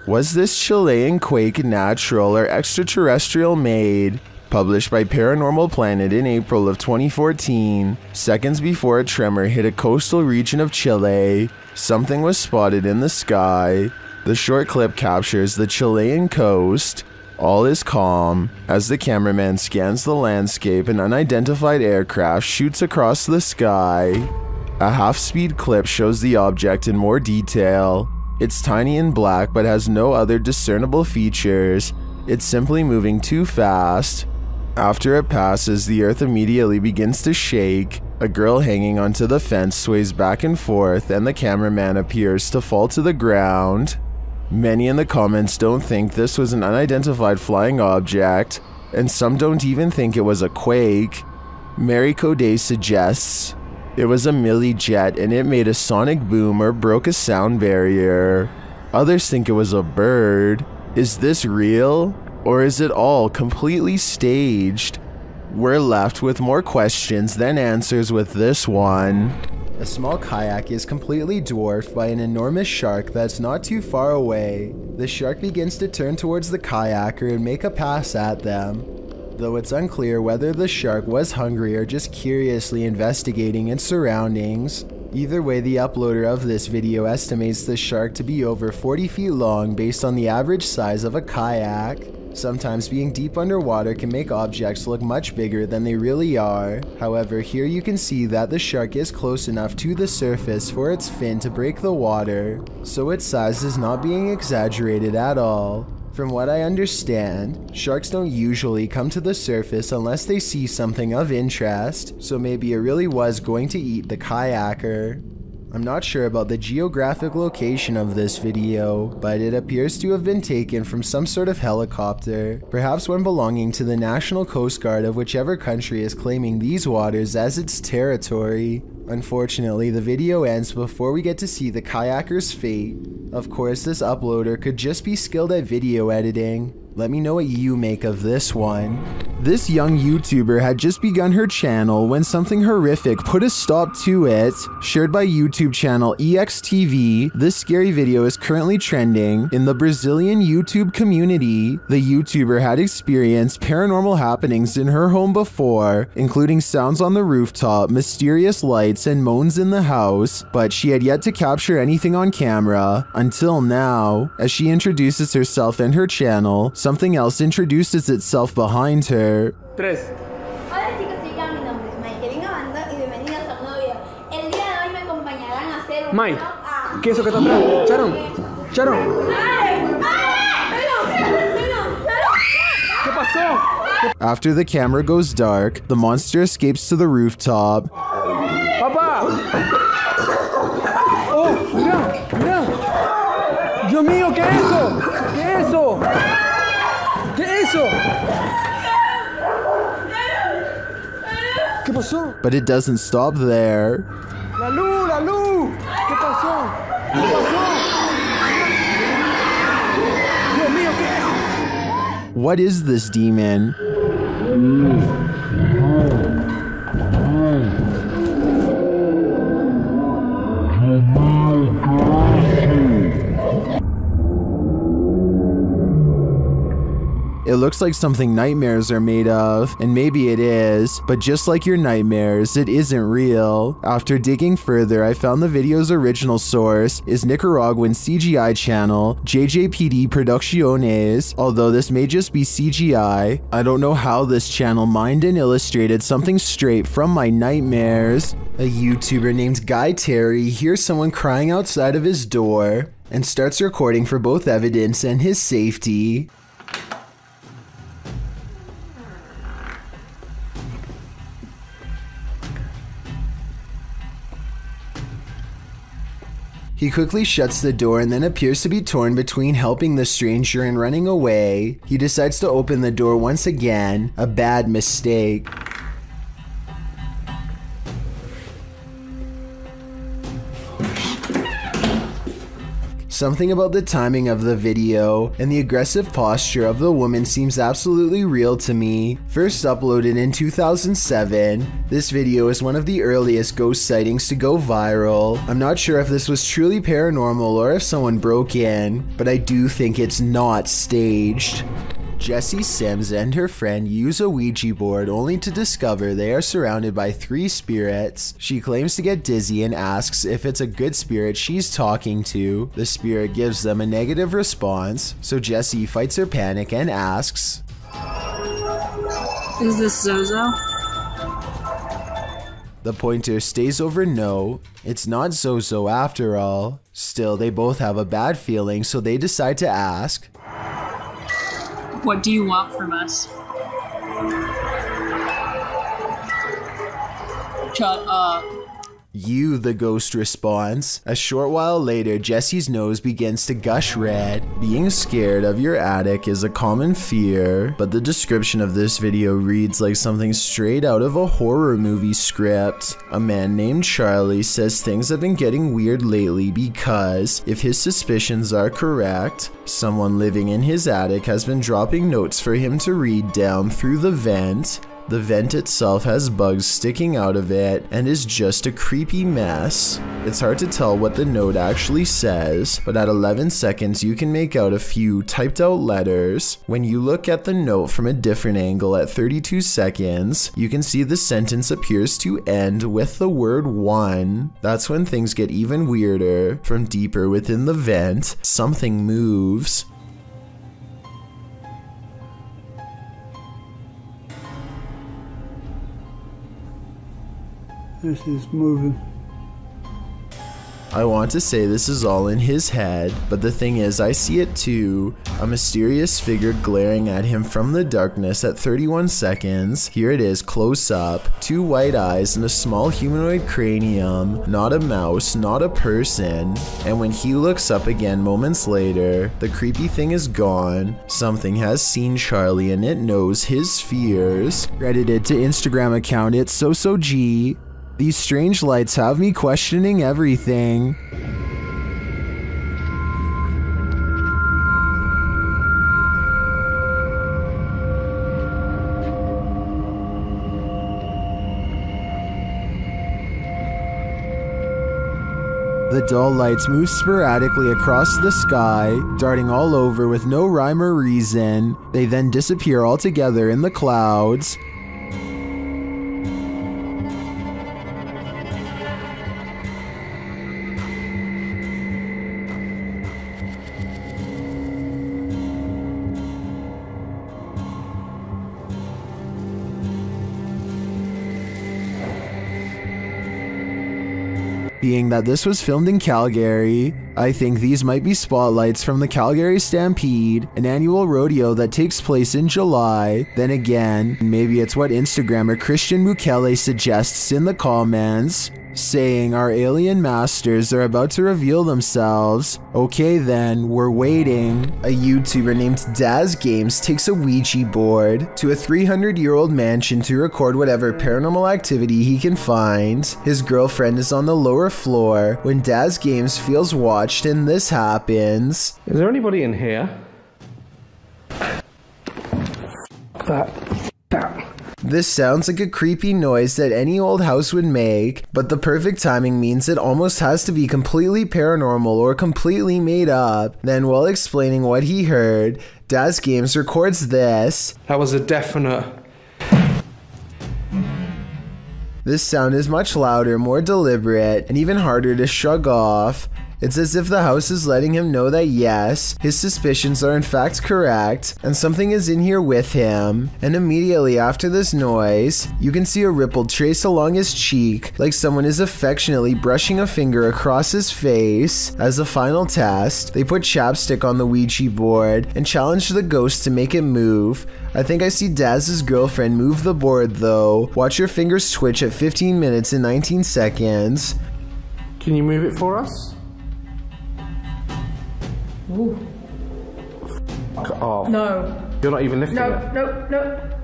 Was this Chilean quake natural or extraterrestrial made? Published by Paranormal Planet in April of 2014, seconds before a tremor hit a coastal region of Chile, something was spotted in the sky. The short clip captures the Chilean coast. All is calm. As the cameraman scans the landscape, an unidentified aircraft shoots across the sky. A half-speed clip shows the object in more detail. It's tiny and black but has no other discernible features. It's simply moving too fast. After it passes, the earth immediately begins to shake. A girl hanging onto the fence sways back and forth, and the cameraman appears to fall to the ground. Many in the comments don't think this was an unidentified flying object, and some don't even think it was a quake. Mary Coday suggests it was a milli jet and it made a sonic boom or broke a sound barrier. Others think it was a bird. Is this real? Or is it all completely staged? We're left with more questions than answers with this one. A small kayak is completely dwarfed by an enormous shark that's not too far away. The shark begins to turn towards the kayaker and make a pass at them. Though it's unclear whether the shark was hungry or just curiously investigating its surroundings. Either way, the uploader of this video estimates the shark to be over 40 feet long based on the average size of a kayak. Sometimes being deep underwater can make objects look much bigger than they really are. However, here you can see that the shark is close enough to the surface for its fin to break the water, so its size is not being exaggerated at all. From what I understand, sharks don't usually come to the surface unless they see something of interest, so maybe it really was going to eat the kayaker. I'm not sure about the geographic location of this video, but it appears to have been taken from some sort of helicopter, perhaps one belonging to the National Coast Guard of whichever country is claiming these waters as its territory. Unfortunately, the video ends before we get to see the kayaker's fate. Of course, this uploader could just be skilled at video editing. Let me know what you make of this one. This young YouTuber had just begun her channel when something horrific put a stop to it. Shared by YouTube channel EXTV, this scary video is currently trending in the Brazilian YouTube community. The YouTuber had experienced paranormal happenings in her home before, including sounds on the rooftop, mysterious lights, and moans in the house, but she had yet to capture anything on camera until now. As she introduces herself and her channel, something else introduces itself behind her. Tres. Hola chicos, mi nombre es Mike, Kevin Amanda y bienvenidos a un nuevo video. El día de hoy me acompañarán a hacer un Mike, vlog a... ¿qué es eso que está atrás? Sharon, Sharon, ¿qué pasó? After the camera goes dark, the monster escapes to the rooftop. ¡Papá! ¡Oh, mira, mira! ¡Dios mío, qué es eso! ¿Qué es eso? ¿Qué es eso? ¿Qué pasó? But it doesn't stop there. ¡La luz, la luz! ¿Qué pasó? ¿Qué pasó? ¡Dios mío, qué es! What is this demon? It looks like something nightmares are made of, and maybe it is, but just like your nightmares, it isn't real. After digging further, I found the video's original source is Nicaraguan CGI channel JJPD Producciones. Although this may just be CGI, I don't know how this channel mined and illustrated something straight from my nightmares. A YouTuber named Guy Terry hears someone crying outside of his door and starts recording for both evidence and his safety. He quickly shuts the door and then appears to be torn between helping the stranger and running away. He decides to open the door once again, a bad mistake. Something about the timing of the video and the aggressive posture of the woman seems absolutely real to me. First uploaded in 2007, this video is one of the earliest ghost sightings to go viral. I'm not sure if this was truly paranormal or if someone broke in, but I do think it's not staged. Jessie Sims and her friend use a Ouija board only to discover they are surrounded by 3 spirits. She claims to get dizzy and asks if it's a good spirit she's talking to. The spirit gives them a negative response, so Jessie fights her panic and asks, "Is this Zozo?" The pointer stays over no, it's not Zozo after all. Still, they both have a bad feeling, so they decide to ask, "What do you want from us?" "Shut up." You, the ghost responds. A short while later, Jessie's nose begins to gush red. Being scared of your attic is a common fear, but the description of this video reads like something straight out of a horror movie script. A man named Charlie says things have been getting weird lately because, if his suspicions are correct, someone living in his attic has been dropping notes for him to read down through the vent. The vent itself has bugs sticking out of it and is just a creepy mess. It's hard to tell what the note actually says, but at 11 seconds you can make out a few typed out letters. When you look at the note from a different angle at 32 seconds, you can see the sentence appears to end with the word 1. That's when things get even weirder. From deeper within the vent, something moves. This is moving. I want to say this is all in his head, but the thing is I see it too. A mysterious figure glaring at him from the darkness at 31 seconds. Here it is close up. 2 white eyes and a small humanoid cranium. Not a mouse, not a person. And when he looks up again moments later, the creepy thing is gone. Something has seen Charlie and it knows his fears. Credited to Instagram account it's SoSoG. These strange lights have me questioning everything. The dull lights move sporadically across the sky, darting all over with no rhyme or reason. They then disappear altogether in the clouds. Being that this was filmed in Calgary, I think these might be spotlights from the Calgary Stampede, an annual rodeo that takes place in July. Then again, maybe it's what Instagrammer Christian Mukele suggests in the comments, saying our alien masters are about to reveal themselves. Okay then, we're waiting. A YouTuber named Daz Games takes a Ouija board to a 300-year-old mansion to record whatever paranormal activity he can find. His girlfriend is on the lower floor when Daz Games feels watched and this happens. Is there anybody in here? That. This sounds like a creepy noise that any old house would make, but the perfect timing means it almost has to be completely paranormal or completely made up. Then while explaining what he heard, Daz Games records this. That was a definite. This sound is much louder, more deliberate, and even harder to shrug off. It's as if the house is letting him know that yes, his suspicions are in fact correct, and something is in here with him. And immediately after this noise, you can see a ripple trace along his cheek, like someone is affectionately brushing a finger across his face. As a final test, they put chapstick on the Ouija board and challenge the ghost to make it move. I think I see Daz's girlfriend move the board though. Watch your fingers twitch at 15 minutes and 19 seconds. Can you move it for us? Ooh. F off. No. You're not even lifting it? No.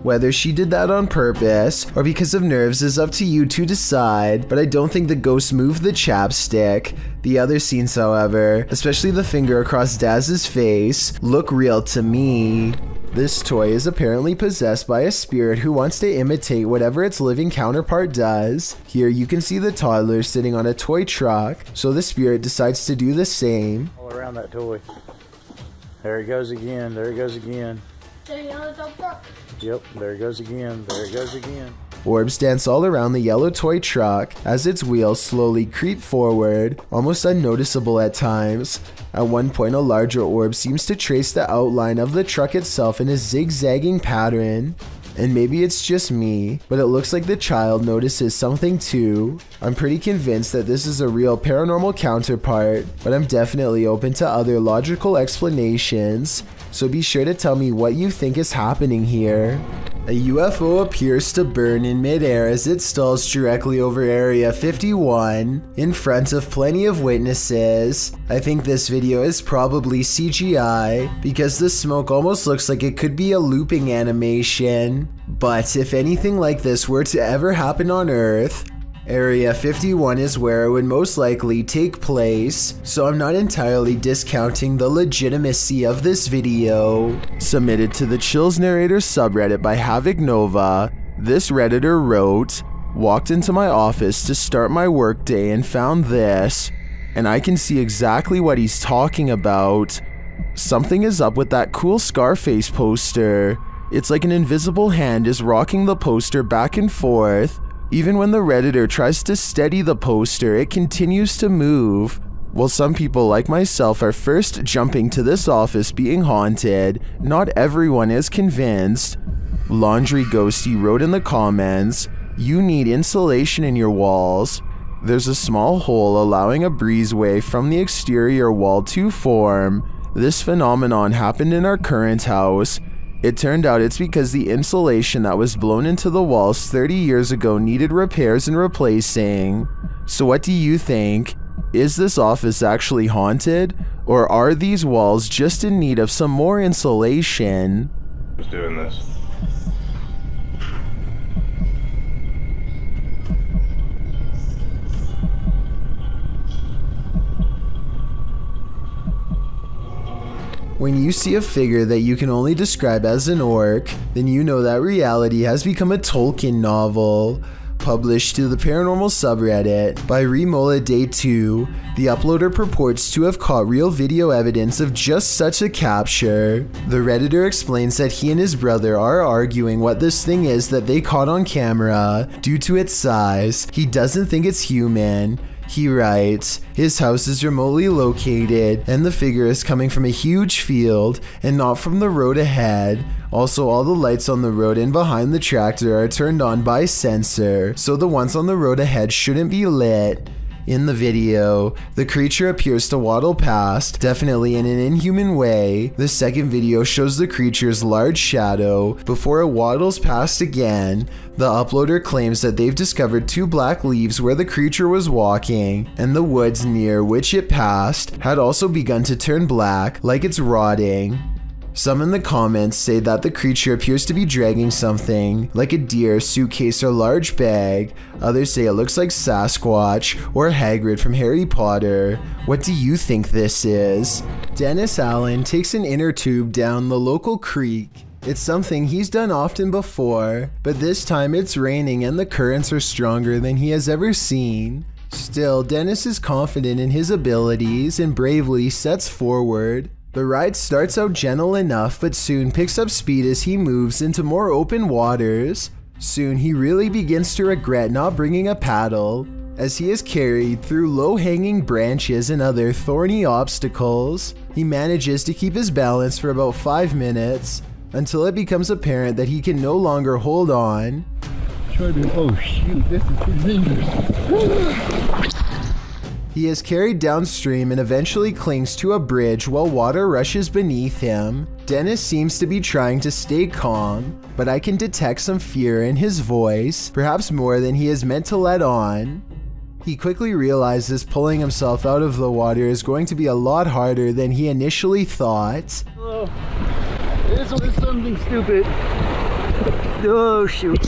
Whether she did that on purpose or because of nerves is up to you to decide, but I don't think the ghost moved the chapstick. The other scenes, however, especially the finger across Daz's face, look real to me. This toy is apparently possessed by a spirit who wants to imitate whatever its living counterpart does. Here you can see the toddler sitting on a toy truck, so the spirit decides to do the same. All around that toy. There it goes again, there it goes again. Yep, there it goes again, there it goes again. Orbs dance all around the yellow toy truck as its wheels slowly creep forward, almost unnoticeable at times. At one point, a larger orb seems to trace the outline of the truck itself in a zigzagging pattern. And maybe it's just me, but it looks like the child notices something too. I'm pretty convinced that this is a real paranormal counterpart, but I'm definitely open to other logical explanations. So be sure to tell me what you think is happening here. A UFO appears to burn in midair as it stalls directly over Area 51, in front of plenty of witnesses. I think this video is probably CGI, because the smoke almost looks like it could be a looping animation. But if anything like this were to ever happen on Earth, Area 51 is where it would most likely take place, so I'm not entirely discounting the legitimacy of this video. Submitted to the Chills Narrator subreddit by Havoc Nova, this redditor wrote, "Walked into my office to start my workday and found this, and I can see exactly what he's talking about. Something is up with that cool Scarface poster. It's like an invisible hand is rocking the poster back and forth. Even when the redditor tries to steady the poster, it continues to move. While some people like myself are first jumping to this office being haunted, not everyone is convinced." Laundry Ghosty wrote in the comments, "You need insulation in your walls. There's a small hole allowing a breezeway from the exterior wall to form. This phenomenon happened in our current house. It turned out it's because the insulation that was blown into the walls 30 years ago needed repairs and replacing. So what do you think? Is this office actually haunted? Or are these walls just in need of some more insulation?" Who's doing this? When you see a figure that you can only describe as an orc, then you know that reality has become a Tolkien novel. Published to the Paranormal subreddit by Remola Day 2, the uploader purports to have caught real video evidence of just such a capture. The redditor explains that he and his brother are arguing what this thing is that they caught on camera. Due to its size, he doesn't think it's human. He writes, his house is remotely located and the figure is coming from a huge field and not from the road ahead. Also, all the lights on the road and behind the tractor are turned on by sensor, so the ones on the road ahead shouldn't be lit. In the video, the creature appears to waddle past, definitely in an inhuman way. The second video shows the creature's large shadow before it waddles past again. The uploader claims that they've discovered 2 black leaves where the creature was walking, and the woods near which it passed had also begun to turn black, like it's rotting. Some in the comments say that the creature appears to be dragging something, like a deer, suitcase, or large bag. Others say it looks like Sasquatch or Hagrid from Harry Potter. What do you think this is? Dennis Allen takes an inner tube down the local creek. It's something he's done often before, but this time it's raining and the currents are stronger than he has ever seen. Still, Dennis is confident in his abilities and bravely sets forward. The ride starts out gentle enough, but soon picks up speed as he moves into more open waters. Soon he really begins to regret not bringing a paddle, as he is carried through low-hanging branches and other thorny obstacles. He manages to keep his balance for about 5 minutes, until it becomes apparent that he can no longer hold on. Oh shoot, this is too dangerous. He is carried downstream and eventually clings to a bridge while water rushes beneath him. Dennis seems to be trying to stay calm, but I can detect some fear in his voice, perhaps more than he is meant to let on. He quickly realizes pulling himself out of the water is going to be a lot harder than he initially thought. This was something stupid. Oh, shoot.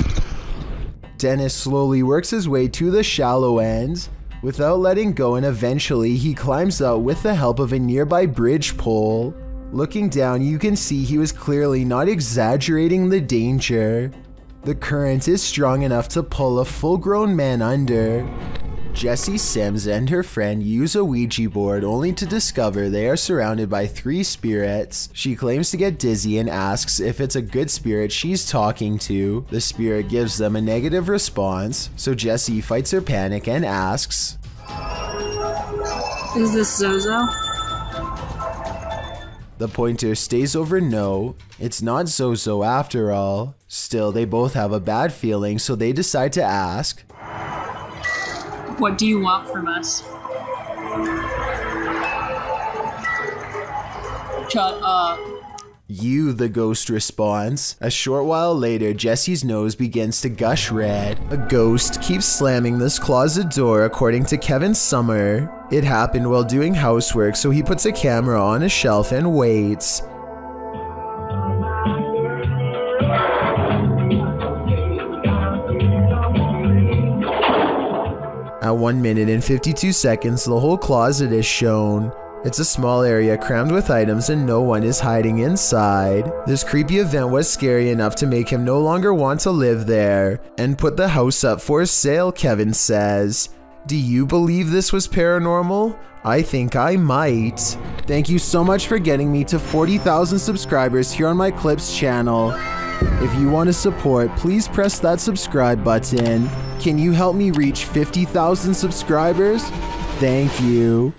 Dennis slowly works his way to the shallow end without letting go, and eventually he climbs out with the help of a nearby bridge pole. Looking down, you can see he was clearly not exaggerating the danger. The current is strong enough to pull a full-grown man under. Jessie Sims and her friend use a Ouija board only to discover they are surrounded by 3 spirits. She claims to get dizzy and asks if it's a good spirit she's talking to. The spirit gives them a negative response, so Jessie fights her panic and asks, Is this Zozo? The pointer stays over no, it's not Zozo after all. Still, they both have a bad feeling, so they decide to ask, What do you want from us? Shut up. You, the ghost responds. A short while later, Jessie's nose begins to gush red. A ghost keeps slamming this closet door, according to Kevin Summer. It happened while doing housework, so he puts a camera on a shelf and waits. At 1 minute and 52 seconds, the whole closet is shown. It's a small area crammed with items and no one is hiding inside. This creepy event was scary enough to make him no longer want to live there and put the house up for sale, Kevin says. Do you believe this was paranormal? I think I might. Thank you so much for getting me to 40,000 subscribers here on my Clips channel. If you want to support, please press that subscribe button. Can you help me reach 50,000 subscribers? Thank you.